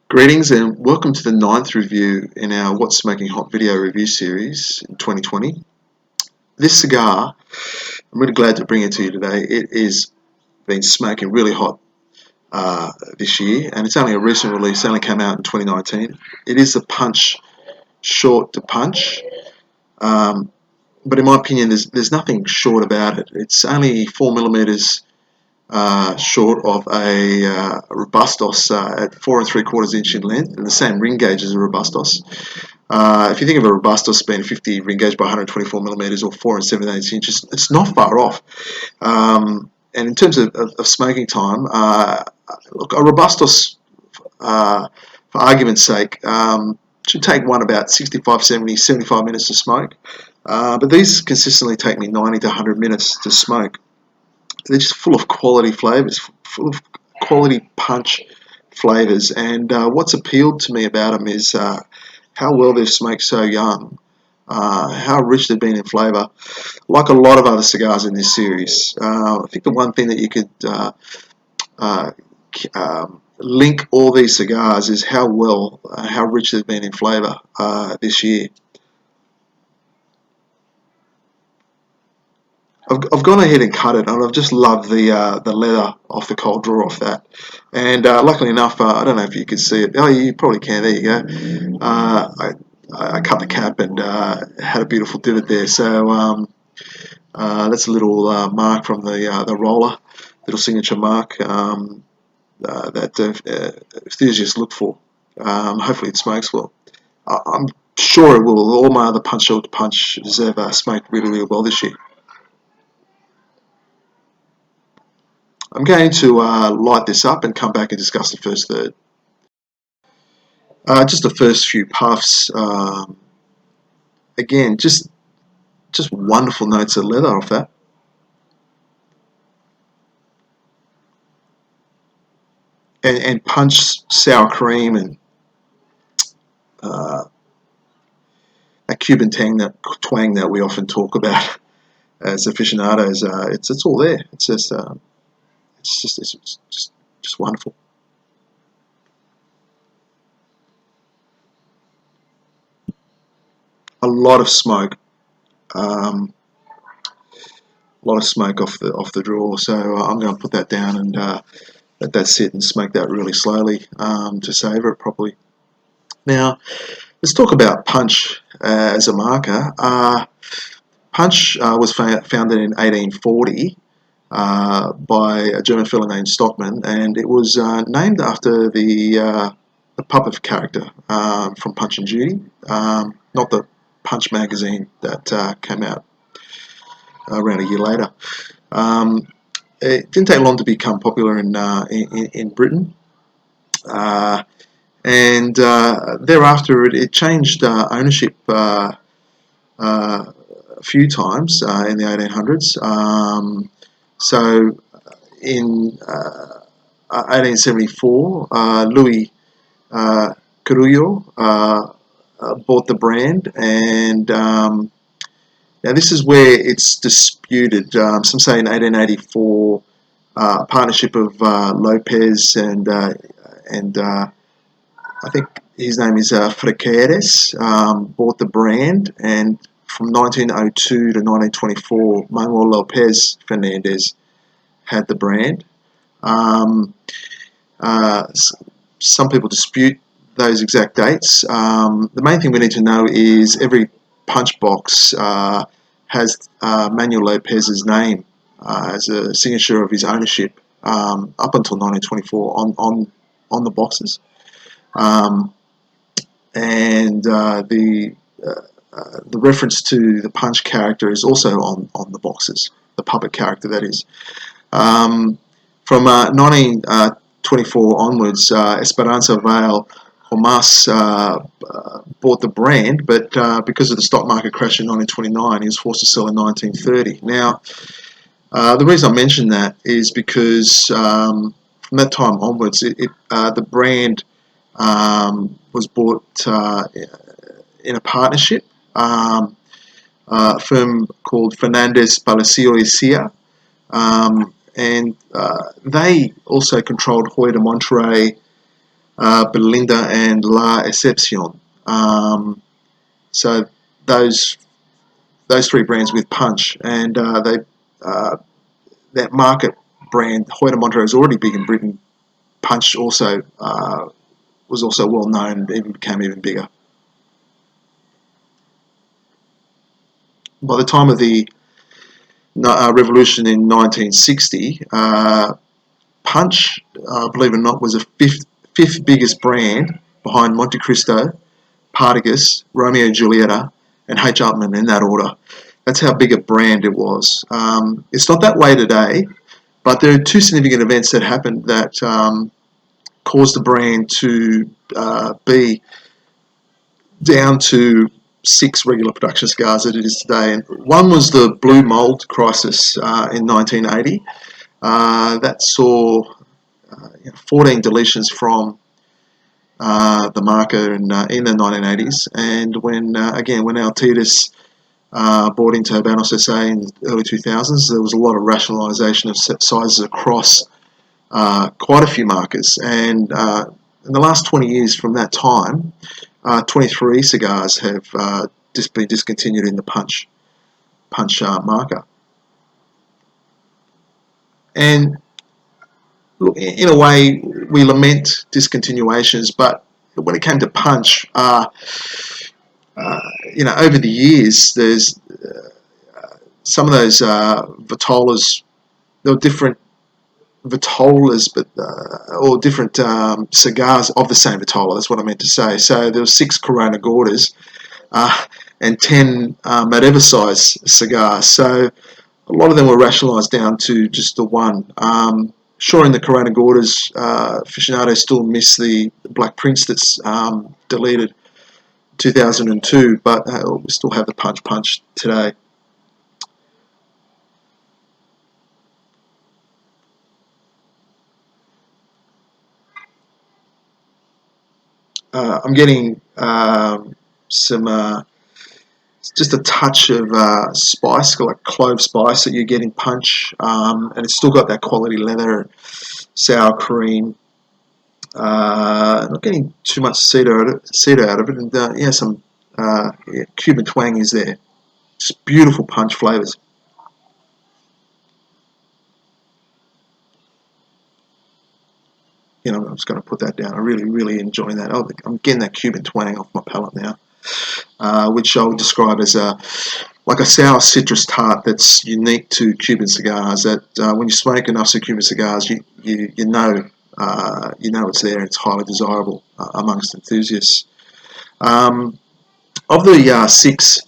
Greetings and welcome to the ninth review in our What's Smoking Hot video review series in 2020. This cigar, I'm really glad to bring it to you today. It is been smoking really hot this year, and it's only a recent release. It only came out in 2019. It is the Punch Short to Punch, but in my opinion, there's nothing short about it. It's only 4mm short of a Robustos at 4 3/4 inch in length, and the same ring gauge as a Robustos. If you think of a Robustos being 50 ring gauge by 124mm or 4 7/8 inches, it's not far off. And in terms of smoking time, look, a Robustos, for argument's sake, should take one about 65, 70, 75 minutes to smoke. But these consistently take me 90 to 100 minutes to smoke. They're just full of quality flavors, full of quality punch flavors. And what's appealed to me about them is how well they've smoked so young, how rich they've been in flavor. Like a lot of other cigars in this series, I think the one thing that you could link all these cigars is how rich they've been in flavor this year. I've gone ahead and cut it, and I've just loved the leather off the cold draw off that. And luckily enough, I don't know if you can see it. Oh, you probably can. There you go. I cut the cap and had a beautiful divot there. So that's a little mark from the roller, little signature mark that enthusiasts look for. Hopefully, it smokes well. I'm sure it will. All my other punch short punches have smoked really, really well this year. I'm going to light this up and come back and discuss the first third. Just the first few puffs. Again, just wonderful notes of leather off that. And punch sour cream and that Cuban twang that we often talk about as aficionados. It's all there. It's just wonderful. A lot of smoke. A lot of smoke off the draw. So I'm going to put that down and let that sit and smoke that really slowly to savour it properly. Now, let's talk about punch as a marker. Punch was founded in 1840 by a German fellow named Stockman, and it was named after the puppet character from Punch and Judy, not the Punch magazine that came out around a year later. It didn't take long to become popular in Britain, and thereafter it changed ownership a few times in the 1800s. So in 1874, Louis Carullo bought the brand, and now this is where it's disputed. Some say in 1884, partnership of Lopez and I think his name is Frequeres, bought the brand, and from 1902 to 1924, Manuel Lopez Fernandez had the brand. Some people dispute those exact dates. The main thing we need to know is every punch box has Manuel Lopez's name as a signature of his ownership up until 1924 on the boxes. And the reference to the punch character is also on the boxes, the puppet character that is. From 1924 onwards, Esperanza Vale Hamas bought the brand, but because of the stock market crash in 1929, he was forced to sell in 1930. Now, the reason I mention that is because from that time onwards, the brand was bought in a partnership, a firm called Fernandez Palacio y Cia, and they also controlled Hoy de Monterrey, Belinda and La Excepcion. So those three brands with punch, and that market brand, Hoyt Montreux, is already big in Britain. Punch also was also well known, even became even bigger. By the time of the revolution in 1960, Punch, believe it or not, was the fifth biggest brand behind Monte Cristo, Partagas, Romeo and Julieta, and H. Upmann, in that order. That's how big a brand it was. It's not that way today, but there are two significant events that happened that caused the brand to be down to 6 regular production cigars that it is today. And one was the blue mold crisis in 1980. That saw 14 deletions from the market in the 1980s. And when Altitas bought into Habanos SA in the early 2000s, there was a lot of rationalisation of sizes across quite a few markers. And in the last 20 years from that time, 23 cigars have been discontinued in the punch marker. And look, in a way, we lament discontinuations, but when it came to punch, over the years, there's some of those Vitolas. There were different Vitolas, but or different cigars of the same Vitola. That's what I meant to say. So there were 6 Corona Gordas and 10 Madeva size cigars. So a lot of them were rationalised down to just the one. Sure, in the Corona Gordas, aficionados still miss the Black Prince that's deleted 2002, but we still have the Punch today. I'm getting some just a touch of spice, like clove spice that you get in punch, and it's still got that quality leather, sour cream. Not getting too much cedar out of it, and some Cuban twang is there. Just beautiful punch flavors. I'm just going to put that down. I really enjoying that. I'm getting that Cuban twang off my palate now, which I would describe as like a sour citrus tart that's unique to Cuban cigars. That when you smoke enough Cuban cigars, you know it's there. It's highly desirable amongst enthusiasts. Of the 6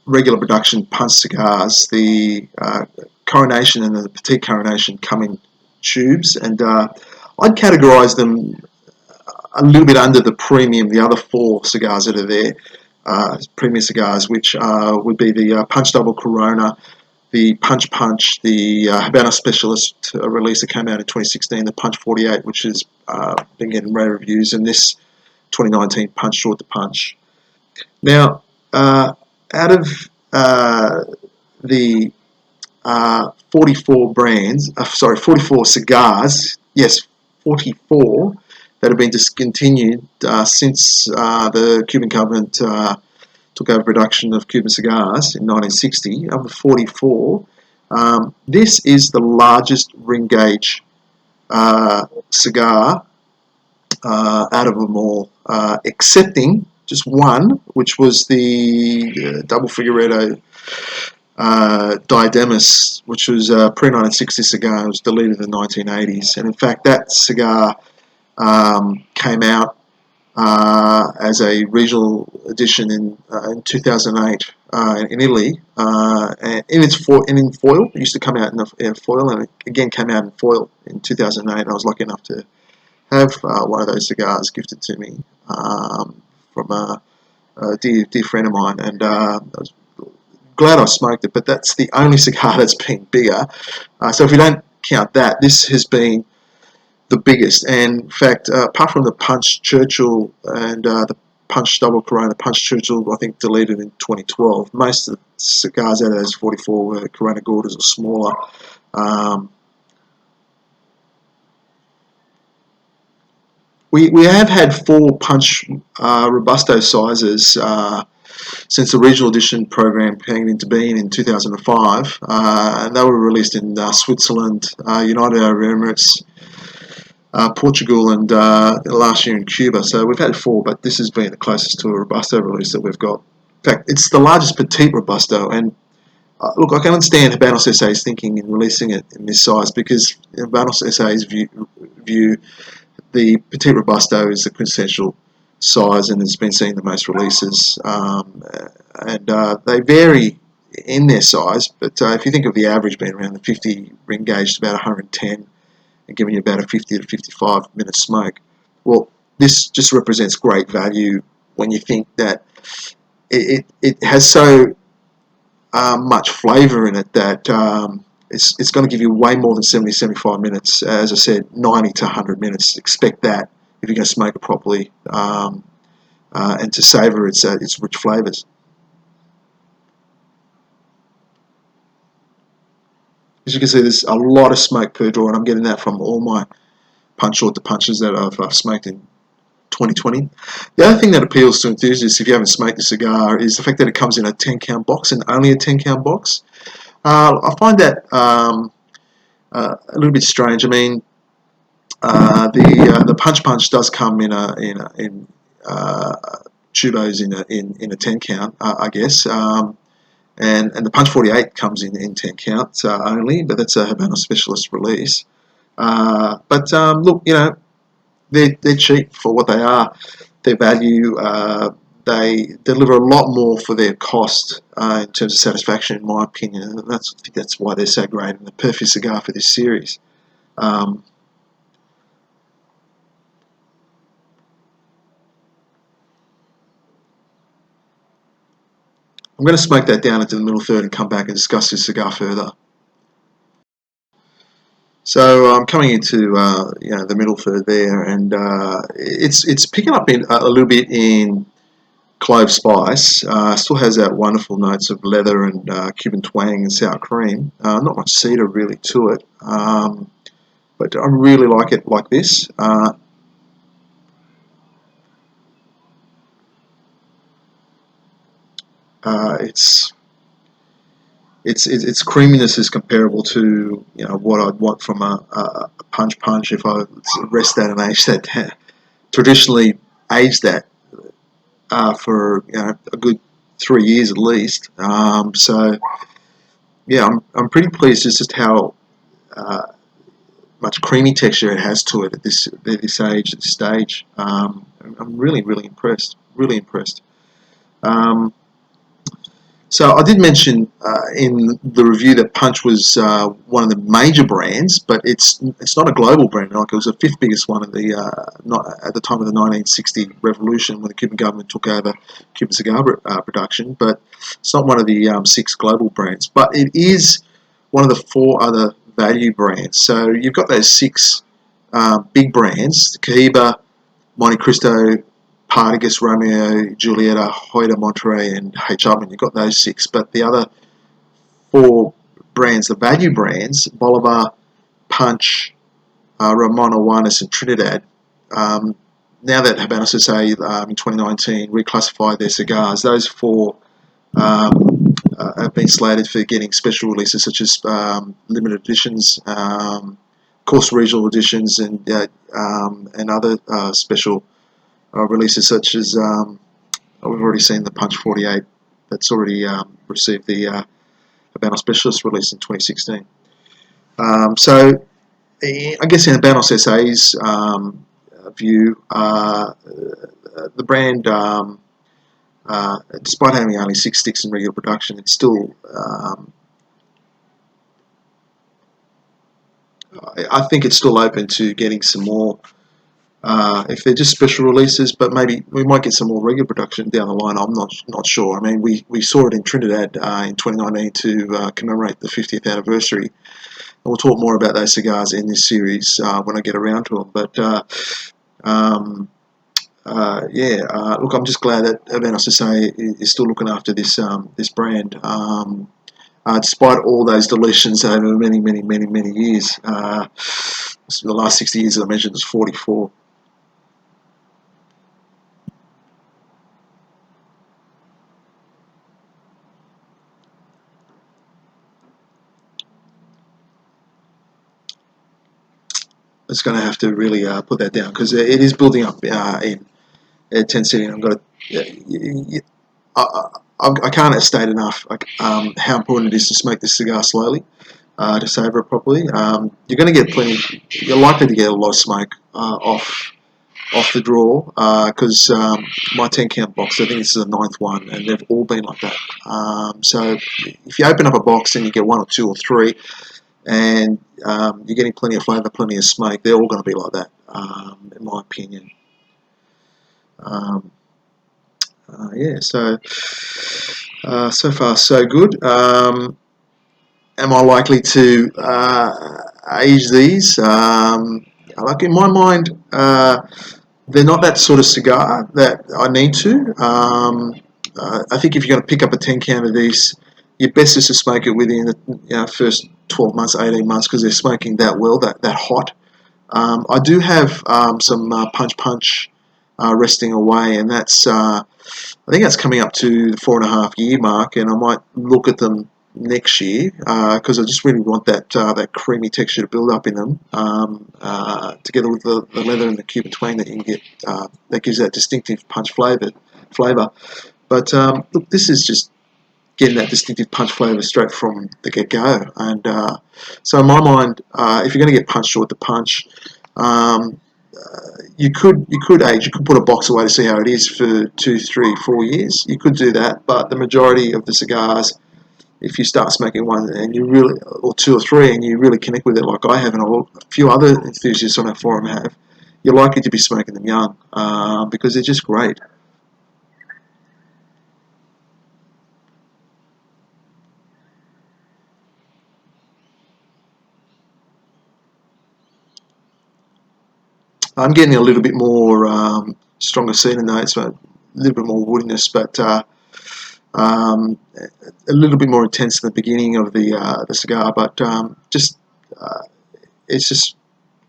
regular production punch cigars, the Coronation and the Petite Coronation come in tubes, and I'd categorise them a little bit under the premium, the other 4 cigars that are there, premium cigars, which would be the Punch Double Corona, the Punch, the Habano Specialist release that came out in 2016, the Punch 48, which has been getting rave reviews, and this 2019 Punch Short the Punch. Now, out of the 44 cigars, yes, 44 that have been discontinued since the Cuban government took over production of Cuban cigars in 1960. Of the 44, this is the largest ring gauge cigar out of them all, excepting just one, which was the Double Figueredo Diademus, which was a pre-1960 cigar. It was deleted in the 1980s, and in fact that cigar came out as a regional edition in 2008 in Italy, and in foil. It used to come out in foil, and it again came out in foil in 2008. And I was lucky enough to have one of those cigars gifted to me from a dear friend of mine, and I was glad I smoked it. But that's the only cigar that's been bigger. So if you don't count that, this has been the biggest. And in fact, apart from the Punch Churchill and the Punch Double Corona, Punch Churchill, I think deleted in 2012. Most of the cigars out of those 44 were Corona Gordas or smaller. We have had 4 punch Robusto sizes since the regional edition program came into being in 2005, and they were released in Switzerland, United Arab Emirates, Portugal, and last year in Cuba. So we've had 4, but this has been the closest to a Robusto release that we've got. In fact, it's the largest petite Robusto, and look, I can understand Habanos SA's thinking in releasing it in this size, because Habanos SA's view the petite Robusto is the quintessential size and has been seeing the most releases, and they vary in their size, but if you think of the average being around the 50 ring gauge to about 110 and giving you about a 50 to 55 minute smoke, well, this just represents great value when you think that it has so much flavour in it that it's going to give you way more than 70 75 minutes. As I said, 90 to 100 minutes. Expect that if you're going to smoke it properly, and to savour its rich flavours. As you can see, there's a lot of smoke per draw, and I'm getting that from all my punch short to punches that I've smoked in 2020. The other thing that appeals to enthusiasts, if you haven't smoked a cigar, is the fact that it comes in a 10 count box, and only a 10 count box. I find that a little bit strange. I mean, the punch does come in tubos in a 10 count, I guess, and the punch 48 comes in 10 counts only, but that's a Habano specialist release. But look, they're cheap for what they are. Their value, they deliver a lot more for their cost in terms of satisfaction, in my opinion. And I think that's why they're so great and the perfect cigar for this series. Um, I'm going to smoke that down into the middle third and come back and discuss this cigar further. So I'm coming into the middle third there, and it's picking up a little bit in clove spice. Still has that wonderful notes of leather and Cuban twang and sour cream. Not much cedar really to it, but I really like it like this. Its creaminess is comparable to what I'd want from a punch if I rest that and age that traditionally aged that for a good 3 years at least. So yeah, I'm pretty pleased just how much creamy texture it has to it at this age, at this stage. I'm really impressed. Really impressed. So I did mention in the review that Punch was one of the major brands, but it's not a global brand. Like, it was the 5th biggest one at the time of the 1960 revolution when the Cuban government took over Cuban cigar production. But it's not one of the 6 global brands. But it is one of the 4 other value brands. So you've got those 6 big brands: Cohiba, Monte Cristo, Partagas, Romeo, Julieta, Hoyt, Monterey, and H. Upmann. You've got those 6, but the other 4 brands, the value brands, Bolivar, Punch, Ramon, Juanes, and Trinidad, now that Habanos SA in 2019 reclassified their cigars, those 4 have been slated for getting special releases such as limited editions, of course regional editions, and other special releases such as we've already seen the Punch 48 that's already received the Habanos Specialist release in 2016. So I guess in Habanos SA's view, the brand, despite having only 6 sticks in regular production, it's still, I think it's still open to getting some more. If they're just special releases, but maybe we might get some more regular production down the line. I'm not sure. I mean, we saw it in Trinidad in 2019 to commemorate the 50th anniversary. And we'll talk more about those cigars in this series when I get around to them. But look, I'm just glad that Habanos SA is still looking after this brand. Despite all those deletions over many years, the last 60 years, as I mentioned, is 44. just going to have to really put that down, because it is building up in 10 I've got to, I can't state enough how important it is to smoke this cigar slowly, to savour it properly. You're going to get you're likely to get a lot of smoke off the draw, because my 10 count box, I think this is the 9th one, and they've all been like that. So if you open up a box and you get 1 or 2 or 3, and you're getting plenty of flavour, plenty of smoke, they're all going to be like that, in my opinion. Yeah, so so far so good. Am I likely to age these? Like, in my mind, they're not that sort of cigar that I need to. I think if you're going to pick up a 10 count of these, your best is to smoke it within the first 12 months, 18 months, because they're smoking that well, that hot. I do have some punch resting away, and that's I think that's coming up to the 4.5 year mark, and I might look at them next year, because I just really want that creamy texture to build up in them, together with the leather and the Cuban twang that you can get, that gives that distinctive punch flavour. But look, this is just getting that distinctive punch flavour straight from the get-go, and so in my mind, if you're going to get punch short to punch, you could age. You could put a box away to see how it is for 2, 3, 4 years. You could do that, but the majority of the cigars, if you start smoking one and you really, or 2 or 3, and you really connect with it, like I have, and a few other enthusiasts on our forum have, you're likely to be smoking them young, because they're just great. I'm getting a little bit more stronger cedar notes, but a little bit more woodiness, but a little bit more intense in the beginning of the cigar. But it's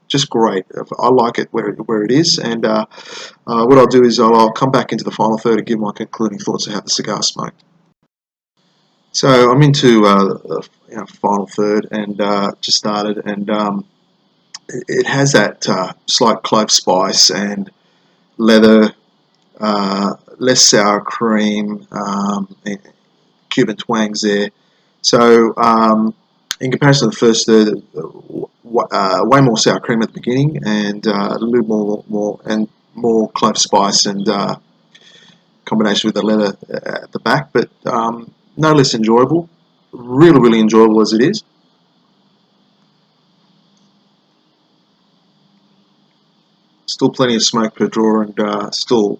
just great. I like it where it is, and what I'll do is I'll come back into the final third and give my concluding thoughts on how the cigar smoked. So I'm into the final third, and just started, and it has that slight clove spice and leather, less sour cream, and Cuban twangs there. So in comparison to the first third, way more sour cream at the beginning, and a little more clove spice, and combination with the leather at the back, but no less enjoyable. Really enjoyable as it is. Still plenty of smoke per draw, and still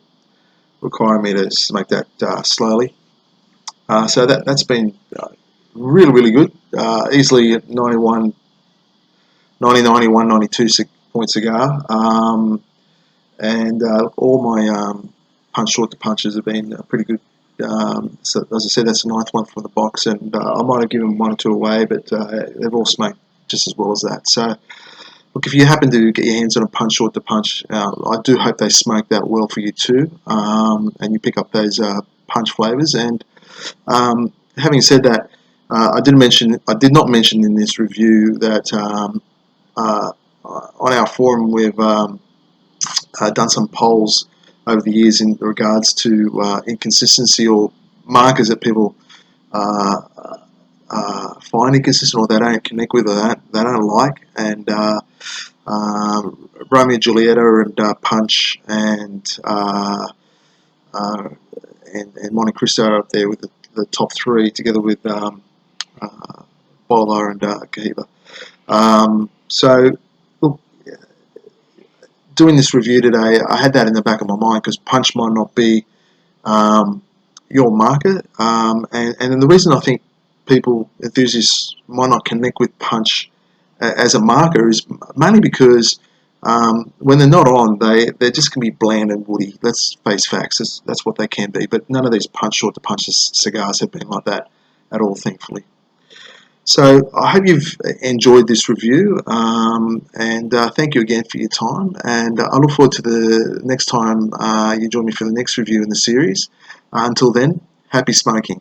requiring me to smoke that slowly. So that's been really good. Easily 91, 90, 91, 92 point cigar. And all my punch short to punches have been pretty good. So as I said, that's the 9th one from the box, and I might have given 1 or 2 away, but they've all smoked just as well as that. So look, if you happen to get your hands on a punch short to punch, I do hope they smoke that well for you too, and you pick up those punch flavours. And having said that, I did not mention in this review that on our forum we've done some polls over the years in regards to inconsistency or markers that people find inconsistent, or they don't connect with, or they don't like, and Romeo and Julieta, and Punch, and Monte Cristo are up there with the top 3, together with Bolivar and Cahiba. So look, doing this review today, I had that in the back of my mind, because Punch might not be your market, and the reason I think enthusiasts might not connect with Punch as a marker is mainly because when they're not on, they just can be bland and woody. Let's face facts, that's what they can be, but none of these punch short to punch cigars have been like that at all, thankfully. So I hope you've enjoyed this review, and thank you again for your time, and I look forward to the next time you join me for the next review in the series. Until then, happy smoking.